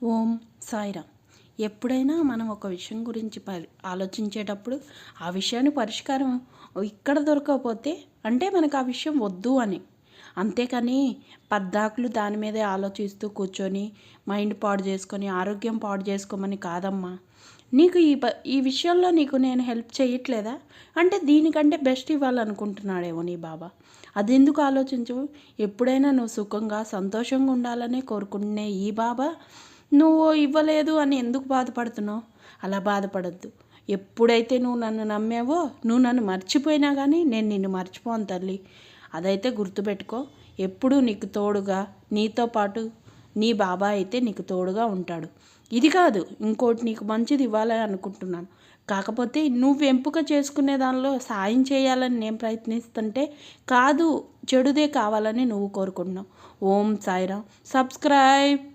ఓం సాయిరామ్. ఎప్పుడైనా మనం ఒక విషయం గురించి ఆలోచించేటప్పుడు ఆ విషయానికి పరిష్కారం ఇక్కడ దొరకకపోతే అంటే మనకు ఆ విషయం వద్దు అని. అంతేకాని పద్దాకులు దాని మీదే ఆలోచిస్తూ కూర్చొని మైండ్ పాడు చేసుకొని ఆరోగ్యం పాడు చేసుకోమని కాదమ్మా. నీకు ఈ విషయంలో నీకు నేను హెల్ప్ చేయట్లేదా అంటే దీనికంటే బెస్ట్ ఇవ్వాలనుకుంటున్నాడేమో నీ బాబా. అదెందుకు ఆలోచించవు? ఎప్పుడైనా నువ్వు సుఖంగా సంతోషంగా ఉండాలనే కోరుకునే ఈ బాబా నువ్వు ఇవ్వలేదు అని ఎందుకు బాధపడుతున్నావు? అలా బాధపడద్దు. ఎప్పుడైతే నువ్వు నన్ను నమ్మావో నువ్వు నన్ను మర్చిపోయినా కానీ నేను నిన్ను మర్చిపోను తల్లి. అదైతే గుర్తుపెట్టుకో. ఎప్పుడూ నీకు తోడుగా నీతో పాటు నీ బాబా అయితే నీకు తోడుగా ఉంటాడు. ఇది కాదు ఇంకోటి నీకు మంచిది ఇవ్వాలని అనుకుంటున్నాను. కాకపోతే నువ్వు ఎంపిక చేసుకునే దానిలో సాయం చేయాలని నేను ప్రయత్నిస్తుంటే కాదు, చెడుదే కావాలని నువ్వు కోరుకుంటున్నావు. ఓం సాయిరామ్. సబ్స్క్రైబ్.